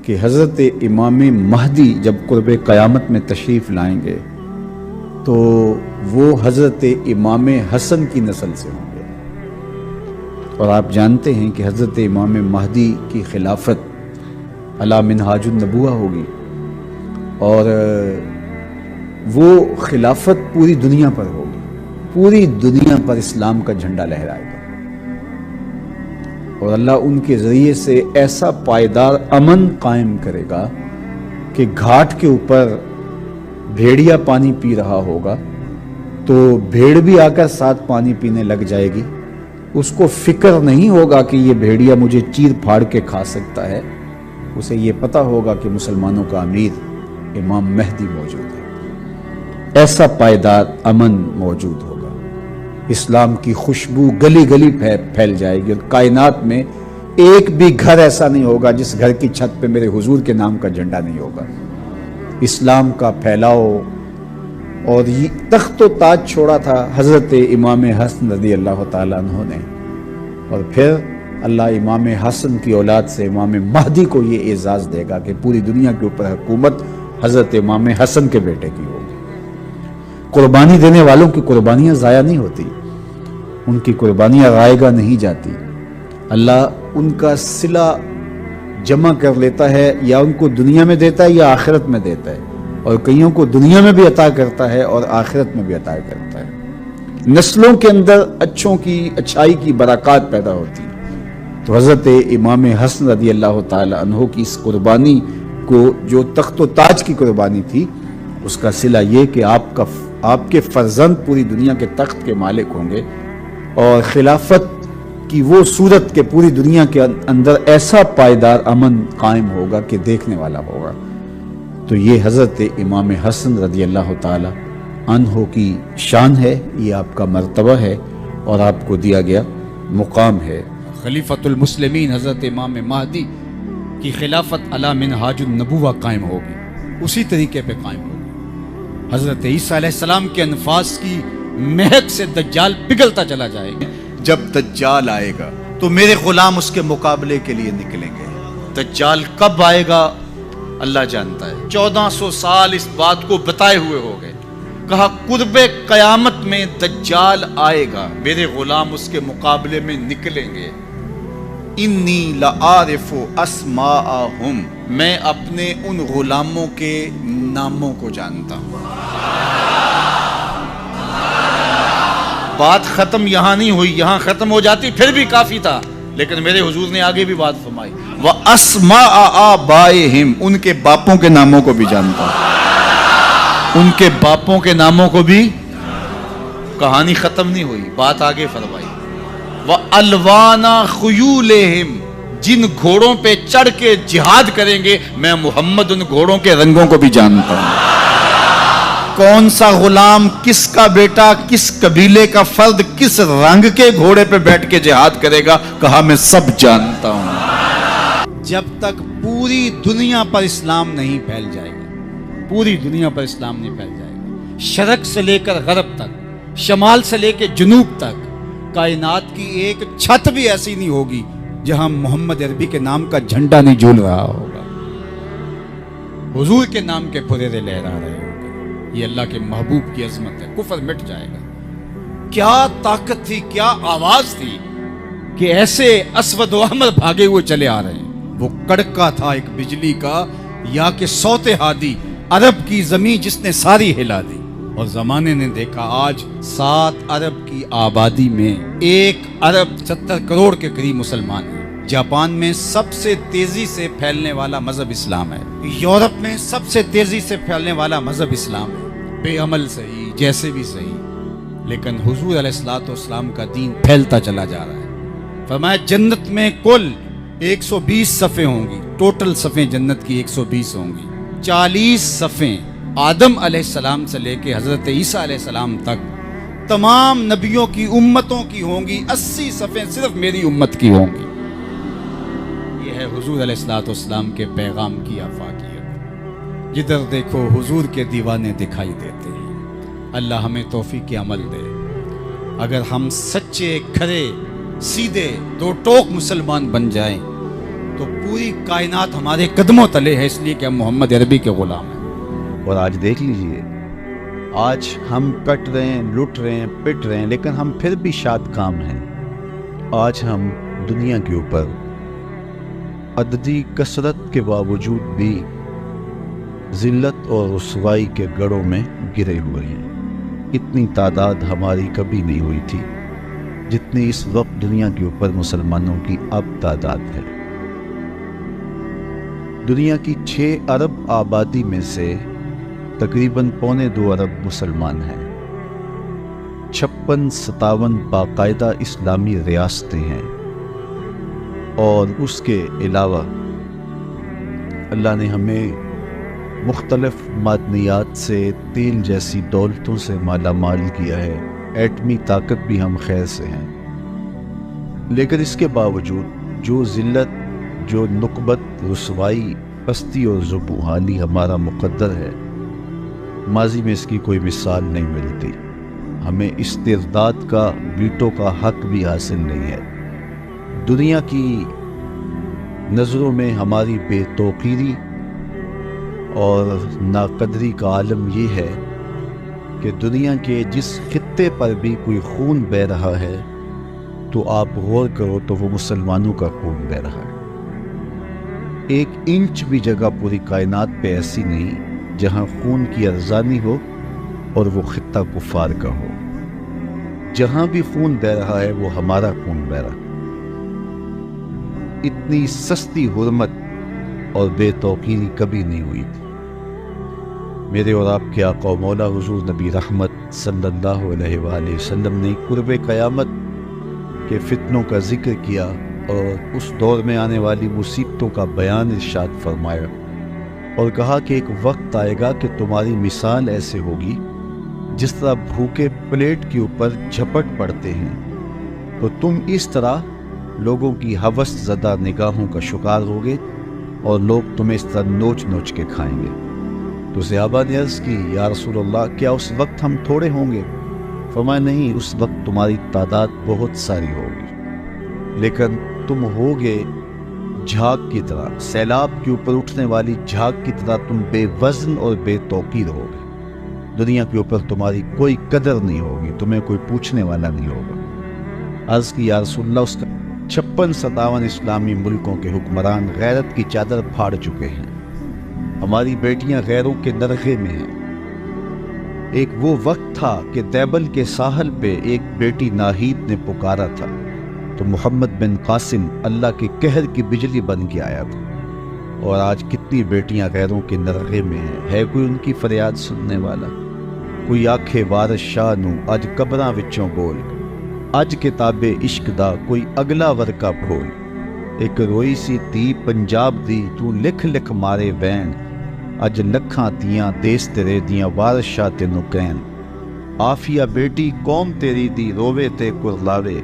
کہ حضرت امام مہدی جب قرب قیامت میں تشریف لائیں گے تو وہ حضرت امام حسن کی نسل سے ہوں گے، اور آپ جانتے ہیں کہ حضرت امام مہدی کی خلافت علی منہاج النبوہ ہوگی، اور وہ خلافت پوری دنیا پر ہوگی، پوری دنیا پر اسلام کا جھنڈا لہرائے گا، اور اللہ ان کے ذریعے سے ایسا پائیدار امن قائم کرے گا کہ گھاٹ کے اوپر بھیڑیا پانی پی رہا ہوگا تو بھیڑ بھی آ کر ساتھ پانی پینے لگ جائے گی، اس کو فکر نہیں ہوگا کہ یہ بھیڑیا مجھے چیر پھاڑ کے کھا سکتا ہے، اسے یہ پتا ہوگا کہ مسلمانوں کا امیر امام مہدی موجود ہے، ایسا پائیدار امن موجود ہوگا، اسلام کی خوشبو گلی گلی پھیل جائے گی، اور کائنات میں ایک بھی گھر ایسا نہیں ہوگا جس گھر کی چھت پہ میرے حضور کے نام کا جھنڈا نہیں ہوگا۔ اسلام کا پھیلاؤ، اور یہ تخت و تاج چھوڑا تھا حضرت امام حسن رضی اللہ تعالیٰ عنہ نے، اور پھر اللہ امام حسن کی اولاد سے امام مہدی کو یہ اعزاز دے گا کہ پوری دنیا کے اوپر حکومت حضرت امام حسن کے بیٹے کی ہوگی۔ قربانی دینے والوں کی قربانیاں ضائع نہیں ہوتی، ان کی قربانیاں رائے گاہ نہیں جاتی، اللہ ان کا صلہ جمع کر لیتا ہے، یا ان کو دنیا میں دیتا ہے یا آخرت میں دیتا ہے، اور کئیوں کو دنیا میں بھی عطا کرتا ہے اور آخرت میں بھی عطا کرتا ہے۔ نسلوں کے اندر اچھوں کی اچھائی کی برکات پیدا ہوتی ہے۔ تو حضرت امام حسن رضی اللہ تعالی عنہ کی اس قربانی کو، جو تخت و تاج کی قربانی تھی، اس کا صلہ یہ کہ آپ کے فرزند پوری دنیا کے تخت کے مالک ہوں گے، اور خلافت کی وہ صورت کہ پوری دنیا کے اندر ایسا پائیدار امن قائم ہوگا کہ دیکھنے والا ہوگا۔ تو یہ حضرت امام حسن رضی اللہ تعالی عنہ کی شان ہے، یہ آپ کا مرتبہ ہے اور آپ کو دیا گیا مقام ہے۔ خلیفۃ المسلمین حضرت امام مہدی کی خلافت علی منہاج النبوہ قائم ہوگی، اسی طریقے پہ قائم ہوگی۔ حضرت عیسیٰ علیہ السلام کے انفاس کی مہک سے دجال پگھلتا چلا جائے گا۔ جب دجال آئے گا تو میرے غلام اس کے مقابلے کے لیے نکلیں گے۔ دجال کب آئے گا اللہ جانتا ہے۔ 1400 سال اس بات کو بتائے ہوئے ہو گئے، کہا قرب قیامت میں دجال آئے گا، میرے غلام اس کے مقابلے میں نکلیں گے۔ انی لعارف اسماءہم، میں اپنے ان غلاموں کے ناموں کو جانتا ہوں۔ بات ختم یہاں نہیں ہوئی، یہاں ختم ہو جاتی پھر بھی کافی تھا، لیکن میرے حضور نے آگے بھی بات فرمائی، وَأَسْمَاءَ آبَائِهِمْ، ان کے باپوں کے ناموں کو بھی جانتا ہوں، ان کے باپوں کے ناموں کو بھی۔ کہانی ختم نہیں ہوئی، بات آگے فرمائی، وَأَلْوَانَ خُيُولِهِمْ، جن گھوڑوں پہ چڑھ کے جہاد کریں گے میں محمد ان گھوڑوں کے رنگوں کو بھی جانتا ہوں۔ کون سا غلام، کس کا بیٹا، کس قبیلے کا فرد کس رنگ کے گھوڑے پہ بیٹھ کے جہاد کرے گا، کہا میں سب جانتا ہوں۔ جب تک پوری دنیا پر اسلام نہیں پھیل جائے گا، پوری دنیا پر اسلام نہیں پھیل جائے گا، شرق سے لے کر غرب تک، شمال سے لے کے جنوب تک، کائنات کی ایک چھت بھی ایسی نہیں ہوگی جہاں محمد عربی کے نام کا جھنڈا نہیں جھول رہا ہوگا، حضور کے نام کے پھریرے لہرا رہے ہوں۔ یہ اللہ کے محبوب کی عظمت ہے، کفر مٹ جائے گا۔ کیا طاقت تھی، کیا آواز تھی کہ ایسے اسود و احمر بھاگے ہوئے چلے آ رہے ہیں۔ وہ کڑکا تھا ایک بجلی کا، یا کہ صوت ہادی، عرب کی زمین جس نے ساری ہلا دی، اور زمانے نے دیکھا آج 7 ارب کی آبادی میں 1 ارب 70 کروڑ کے قریب مسلمان ہیں۔ جاپان میں سب سے تیزی سے پھیلنے والا مذہب اسلام ہے، یورپ میں سب سے تیزی سے پھیلنے والا مذہب اسلام ہے، بے عمل صحیح، جیسے بھی صحیح، لیکن حضور علیہ الصلوۃ والسلام کا دین پھیلتا چلا جا رہا ہے۔ فرمایا جنت میں کل 120 صفیں ہوں گی، ٹوٹل صفیں جنت کی 120 ہوں گی، 40 صفیں آدم علیہ السلام سے لے کے حضرت عیسیٰ علیہ السلام تک تمام نبیوں کی امتوں کی ہوں گی، 80 صفیں صرف میری امت کی ہوں گی۔ یہ ہے حضور علیہ الصلوۃ والسلام کے پیغام کی آفاقیت۔ جدھر دیکھو حضور کے دیوانے دکھائی دیتے ہیں۔ اللہ ہمیں توفیق عمل دے۔ اگر ہم سچے، کھرے، سیدھے، دو ٹوک مسلمان بن جائیں तो पूरी कायनात हमारे कदमों तले है, इसलिए कि हम मोहम्मद अरबी के गुलाम हैं। और आज देख लीजिए, आज हम कट रहे हैं, लुट रहे हैं, पिट रहे हैं, लेकिन हम फिर भी शाद काम हैं। आज हम दुनिया के ऊपर अददी कसरत के बावजूद भी जिल्लत और रुसवाई के गढ़ों में गिरे हुए हैं। इतनी तादाद हमारी कभी नहीं हुई थी जितनी इस वक्त दुनिया के ऊपर मुसलमानों की अब तादाद है। दुनिया की 6 अरब आबादी में से तकरीबन 1.25 अरब मुसलमान हैं। 56-57 बाकायदा इस्लामी रियासतें हैं, और उसके अलावा अल्लाह ने हमें मुख्तलिफ मादनियात से, तेल जैसी दौलतों से माला माल किया है। एटमी ताकत भी हम खैर से हैं, लेकिन इसके बावजूद जो ज़िल्लत, जो नुकबत, रुसवाई, पस्ती और ज़ुबूहानी हमारा मुक़द्दर है, माजी में इसकी कोई मिसाल नहीं मिलती। हमें इस्तिरदाद का, वीटो का हक भी हासिल नहीं है। दुनिया की नज़रों में हमारी बेतौकीरी और नाकदरी का आलम ये है कि दुनिया के जिस खित्ते पर भी कोई खून बह रहा है, तो आप गौर करो तो वो मुसलमानों का खून बह रहा है। 1 इंच भी जगह पूरी कायनात पे ऐसी नहीं जहाँ खून की अर्जानी हो और वो खित्ता कुफार का हो। जहाँ भी खून बह रहा है वो हमारा खून बह रहा है। इतनी सस्ती हुर्मत और बेतौकीरी कभी नहीं हुई थी। मेरे और आपके आका मौला हुजूर नबी रहमत सल्लल्लाहु अलैहि वसल्लम ने कुर्ब क़यामत के फितनों का जिक्र किया और उस दौर में आने वाली मुसीबतों का बयान इरशाद फरमाया, और कहा कि एक वक्त आएगा कि तुम्हारी मिसाल ऐसे होगी जिस तरह भूखे प्लेट के ऊपर झपट पड़ते हैं, तो तुम इस तरह लोगों की हवस ज़दा निगाहों का शिकार होगे और लोग तुम्हें इस तरह नोच नोच के खाएंगे। तो सहाबा ने अर्ज़ की, या रसूलल्लाह, क्या उस वक्त हम थोड़े होंगे? फरमाया, नहीं, उस वक्त तुम्हारी तादाद बहुत सारी होगी, लेकिन तुम होगे झाग की तरह, सैलाब के ऊपर उठने वाली झाग की तरह तुम बेवज़न और बेतौकीर होगे। दुनिया के ऊपर तुम्हारी कोई कदर नहीं होगी, तुम्हें कोई पूछने वाला नहीं होगा। अर्ज़ की, या रसूलल्लाह, उसका 56-57 इस्लामी मुल्कों के हुक्मरान गैरत की चादर फाड़ चुके हैं। हमारी बेटियां गैरों के नरखे में हैं। एक वो वक्त था कि दैबल के साहल पे एक बेटी नाहीद ने पुकारा था तो मोहम्मद बिन कासिम अल्लाह के कहर की बिजली बन के आया था। और आज कितनी बेटियां गैरों के नरखे में हैं। है कोई उनकी फरियाद सुनने वाला? कोई आखे वारिस शाह नू अज कबरां विचों बोल, अज किताबे इश्क दा कोई अगला वर्का खोल। एक रोई सी धी पंजाब दी तू लिख लिख मारे वैन, अज लखां तियां देस तेरे दियां वारिस शाह तेनू कहन। आफिया बेटी कौम तेरी दी रोवे ते कुरलावे,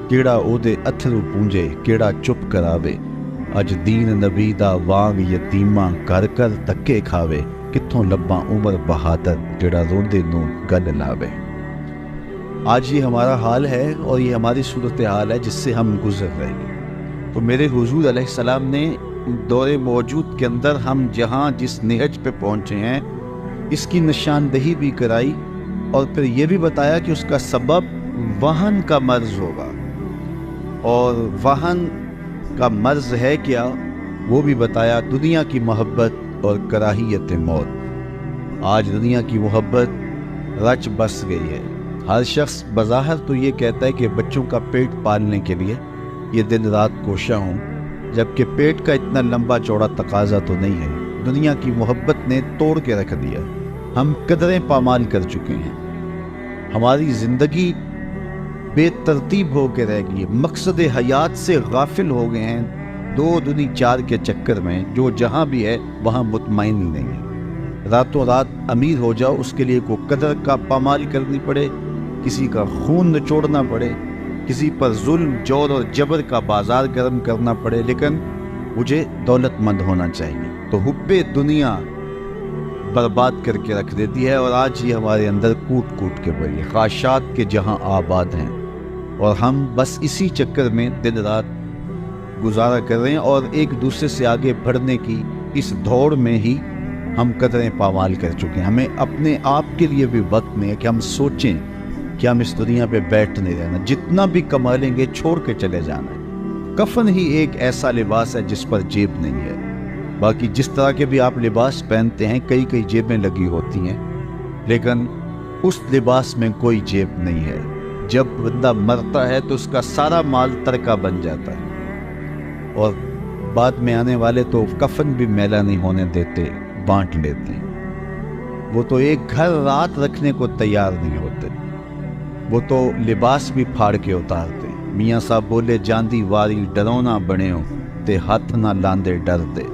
केड़ा ओदे अथरू पूंजे केड़ा चुप करावे। अज दीन नबी दा वांग यतीमा कर कर धक्के खावे, कित्थों लब्बां उमर बहादुर जेड़ा रोंदे नू गल लावे। आज ये हमारा हाल है और ये हमारी सूरत हाल है जिससे हम गुजर रहे हैं। तो मेरे हुजूर अलैहिस्सलाम ने दौरे मौजूद के अंदर हम जहाँ जिस निहज पे पहुँचे हैं इसकी निशानदही भी कराई, और फिर ये भी बताया कि उसका सबब वहन का मर्ज होगा। और वहन का मर्ज है क्या, वो भी बताया। दुनिया की मोहब्बत और कराहियत मौत। आज दुनिया की मोहब्बत रच बस गई है। हर शख्स बज़ाहिर तो ये कहता है कि बच्चों का पेट पालने के लिए ये दिन रात कोशा हूँ, जबकि पेट का इतना लंबा चौड़ा तकाजा तो नहीं है। दुनिया की मोहब्बत ने तोड़ के रख दिया। हम कदरें पामाल कर चुके हैं। हमारी ज़िंदगी बेतरतीब हो के रह गई है। मकसद हयात से गाफिल हो गए हैं। 2 दूनी 4 के चक्कर में जो जहाँ भी है वहाँ मुतमईन ही नहीं है। रातों रात अमीर हो जाओ, उसके लिए को कदर का पामाल करनी पड़े, किसी का खून निचोड़ना पड़े, किसी पर जुल्म जोर और जबर का बाजार गर्म करना पड़े, लेकिन मुझे दौलतमंद होना चाहिए। तो हुब्बे दुनिया बर्बाद करके रख देती है। और आज ये हमारे अंदर कूट कूट के भरी ख्वाहिशात के जहाँ आबाद हैं, और हम बस इसी चक्कर में दिन रात गुजारा कर रहे हैं और एक दूसरे से आगे बढ़ने की इस दौड़ में ही हम कदरें पामाल कर चुके हैं। हमें अपने आप के लिए भी वक्त नहीं है कि हम सोचें कि हम इस दुनिया पे बैठ नहीं रहना, जितना भी कमा लेंगे छोड़ के चले जाना है। कफन ही एक ऐसा लिबास है जिस पर जेब नहीं है। बाकी जिस तरह के भी आप लिबास पहनते हैं, कई कई जेबें लगी होती हैं, लेकिन उस लिबास में कोई जेब नहीं है। जब बंदा मरता है तो उसका सारा माल तरका बन जाता है और बाद में आने वाले तो कफन भी मैला नहीं होने देते, बांट लेते हैं। वो तो एक घर रात रखने को तैयार नहीं होते, वो तो लिबास भी फाड़ के उतारते। मियाँ साहब बोले, जांदी वारी डरौना बने हो ते हाथ ना लांदे डर दे,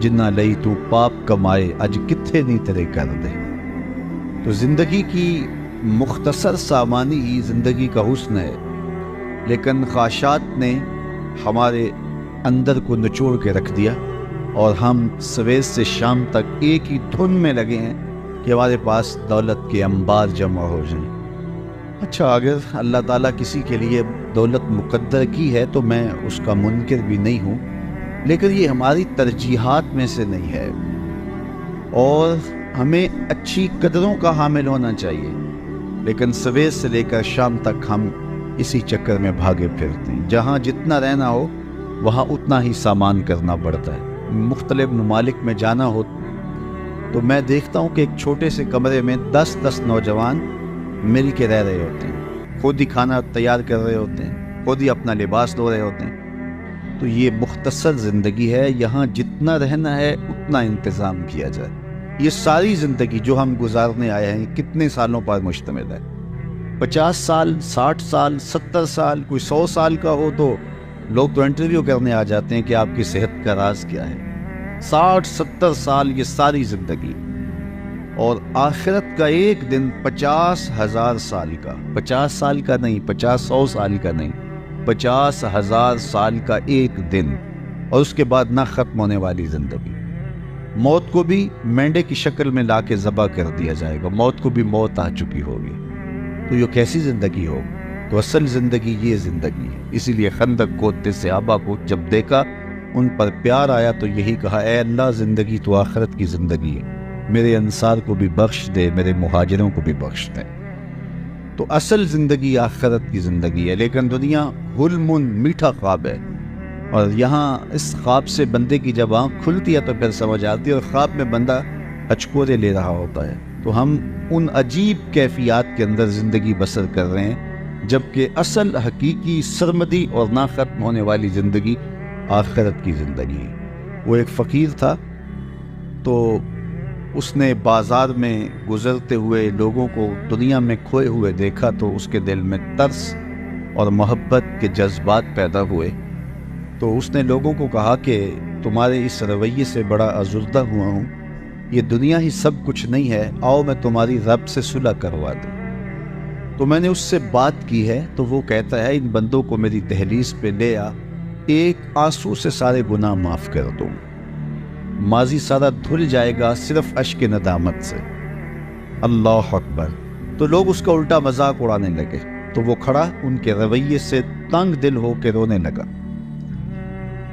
जिन्ना लई तू पाप कमाए अज किथे नहीं तेरे कर दे। तो जिंदगी की मुख्तसर सामानी ही जिंदगी का हुस्न है, लेकिन ख्वाहिशात ने हमारे अंदर को निचोड़ के रख दिया और हम सवेर से शाम तक एक ही धुन में लगे हैं कि हमारे पास दौलत के अंबार जमा हो जाएं। अच्छा, अगर अल्लाह ताला किसी के लिए दौलत मुकद्दर की है तो मैं उसका मुनकिर भी नहीं हूँ, लेकिन ये हमारी तरजीहात में से नहीं है और हमें अच्छी कदरों का हामिल होना चाहिए। लेकिन सवेर से लेकर शाम तक हम इसी चक्कर में भागे फिरते हैं। जहाँ जितना रहना हो वहाँ उतना ही सामान करना पड़ता है। मुख्तलिफ ममालिक में जाना हो तो मैं देखता हूँ कि एक छोटे से कमरे में 10-10 नौजवान मिल के रह रहे होते हैं, खुद ही खाना तैयार कर रहे होते हैं, खुद ही अपना लिबास धो रहे होते हैं। तो ये मुख्तसर ज़िंदगी है, यहाँ जितना रहना है उतना इंतज़ाम किया जाए। ये सारी ज़िंदगी जो हम गुजारने आए हैं कितने सालों पर मुश्तमिल है? 50 साल, 60 साल, 70 साल, कोई 100 साल का हो तो लोग तो इंटरव्यू करने आ जाते हैं कि आपकी सेहत का राज क्या है। 60-70 साल ये सारी ज़िंदगी, और आखिरत का एक दिन 50,000 साल का, 50 साल का नहीं, 50-100 साल का नहीं, 50,000 साल का एक दिन, और उसके बाद ना ख़त्म होने वाली ज़िंदगी। मौत को भी मेंढे की शक्ल में लाके ज़बह कर दिया जाएगा, मौत को भी मौत आ चुकी होगी। तो ये कैसी ज़िंदगी होगी? तो असल ज़िंदगी ये ज़िंदगी है। इसीलिए खंदक कोते सहाबा को जब देखा, उन पर प्यार आया तो यही कहा, ए अल्लाह, ज़िंदगी तो आखिरत की ज़िंदगी है, मेरे अंसार को भी बख्श दे, मेरे मुहाजिरों को भी बख्श दे। तो असल ज़िंदगी आखिरत की ज़िंदगी है। लेकिन दुनिया हुलमुन, मीठा ख्वाब है, और यहाँ इस ख्वाब से बंदे की जब आँख खुलती है तो फिर समझ आती है, और ख्वाब में बंदा हचकोरे ले रहा होता है। तो हम उन अजीब कैफियत के अंदर ज़िंदगी बसर कर रहे हैं, जबकि असल हकीकी सरमदी और ना ख़त्म होने वाली ज़िंदगी आखिरत की ज़िंदगी है। वो एक फ़कीर था, तो उसने बाज़ार में गुज़रते हुए लोगों को दुनिया में खोए हुए देखा, तो उसके दिल में तरस और मोहब्बत के जज्बात पैदा हुए। तो उसने लोगों को कहा कि तुम्हारे इस रवैये से बड़ा अज़ुर्दा हुआ हूँ, ये दुनिया ही सब कुछ नहीं है, आओ मैं तुम्हारी रब से सुलह करवा दूँ। तो मैंने उससे बात की है, तो वो कहता है, इन बंदों को मेरी दहलीज पे ले आ, एक आंसू से सारे गुनाह माफ़ कर दूँ, माजी सारा धुल जाएगा सिर्फ अश्क नदामत से। अल्लाह अकबर। तो लोग उसका उल्टा मजाक उड़ाने लगे, तो वो खड़ा उनके रवैये से तंग दिल हो के रोने लगा।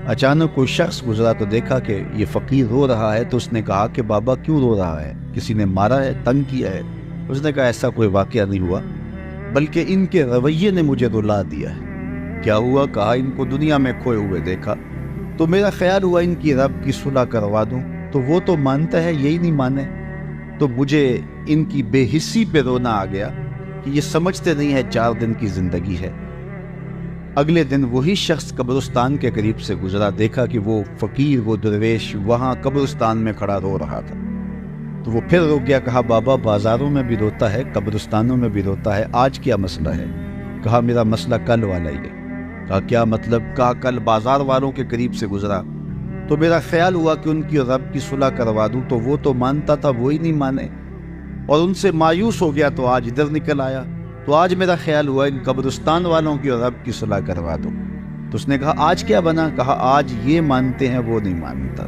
अचानक कोई शख्स गुजरा तो देखा कि ये फ़कीर रो रहा है, तो उसने कहा कि बाबा क्यों रो रहा है, किसी ने मारा है, तंग किया है? उसने कहा ऐसा कोई वाक़या नहीं हुआ, बल्कि इनके रवैये ने मुझे रुला दिया है। क्या हुआ? कहा इनको दुनिया में खोए हुए देखा, तो मेरा ख्याल हुआ इनकी रब की सुलह करवा दूं। तो वो तो मानता है, यही नहीं माने, तो मुझे इनकी बेहिस्सी पे रोना आ गया कि ये समझते नहीं है 4 दिन की ज़िंदगी है। अगले दिन वही शख्स कब्रिस्तान के करीब से गुजरा, देखा कि वो फ़कीर, वो दरवेश वहाँ कब्रिस्तान में खड़ा रो रहा था। तो वो फिर रुक गया, कहा बाबा बाज़ारों में भी रोता है, कब्रिस्तानों में भी रोता है, आज क्या मसला है? कहा मेरा मसला कल वाला ही है। कहा क्या मतलब? कहा कल बाज़ार वालों के करीब से गुजरा, तो मेरा ख्याल हुआ कि उनकी रब की सुलह करवा दूं, तो वो तो मानता था, वो ही नहीं माने, और उनसे मायूस हो गया, तो आज इधर निकल आया। तो आज मेरा ख्याल हुआ इन कब्रिस्तान वालों की रब की सुलह करवा दूं। तो उसने कहा आज क्या बना? कहा आज ये मानते हैं, वो नहीं मानता।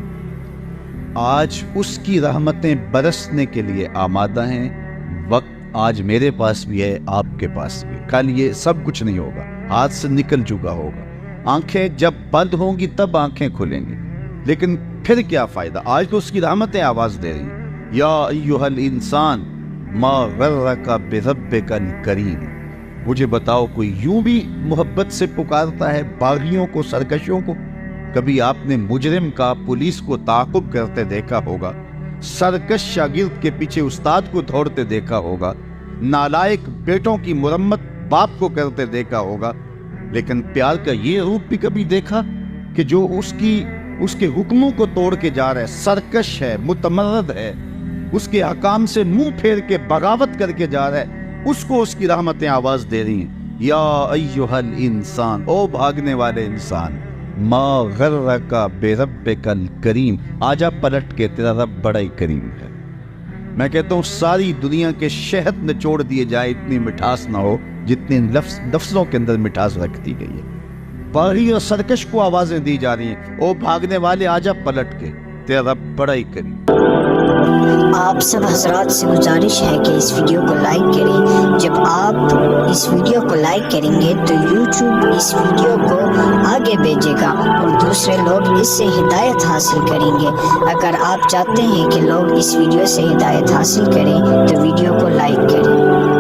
आज उसकी रहमतें बरसने के लिए आमादा हैं। वक्त आज मेरे पास भी है, आपके पास भी। कल ये सब कुछ नहीं होगा, हाथ से निकल चुका होगा। آنکھیں جب بند ہوں گی تب آنکھیں کھلیں گی، لیکن پھر کیا فائدہ؟ آج تو اس کی رحمتیں آواز دے رہی ہیں، یا ایھا الانسان ما غرک بربک الکریم۔ مجھے بتاؤ کوئی یوں بھی محبت سے پکارتا ہے باغیوں کو، سرکشوں کو؟ کبھی آپ نے مجرم کا پولیس کو تعاقب کرتے دیکھا ہوگا، سرکش شاگرد کے پیچھے استاد کو دوڑتے دیکھا ہوگا، نالائق بیٹوں کی مرمت باپ کو کرتے دیکھا ہوگا، لیکن پیار کا یہ روپ بھی کبھی دیکھا کہ جو اس کے حکموں کو توڑ کے جا رہا ہے، سرکش ہے، متمرد ہے، اس کے احکام سے منہ پھیر کے بغاوت کر کے جا رہا ہے، اس کو اس کی رحمتیں آواز دے رہی ہیں، یا ایھا الانسان، او بھاگنے والے انسان، ما غرک بربک الکریم، آجا پلٹ کے، تیرا رب بڑا ہی کریم ہے۔ میں کہتا ہوں ساری دنیا کے شہد نچوڑ دیے جائے، اتنی مٹھاس نہ ہو جتنی لفظوں کے اندر مٹھاس رکھ دی گئی ہے۔ باغی اور سرکش کو آوازیں دی جا رہی ہیں، او بھاگنے والے آجا پلٹ کے، تیرا رب بڑا ہی کریم۔ آپ سب حضرات سے گزارش ہے کہ اس ویڈیو کو لائک کریں۔ جب آپ اس ویڈیو کو لائک کریں گے تو یوٹیوب اس ویڈیو کو آگے بھیجے گا اور دوسرے لوگ اس سے ہدایت حاصل کریں گے۔ اگر آپ چاہتے ہیں کہ لوگ اس ویڈیو سے ہدایت حاصل کریں تو ویڈیو کو لائک کریں۔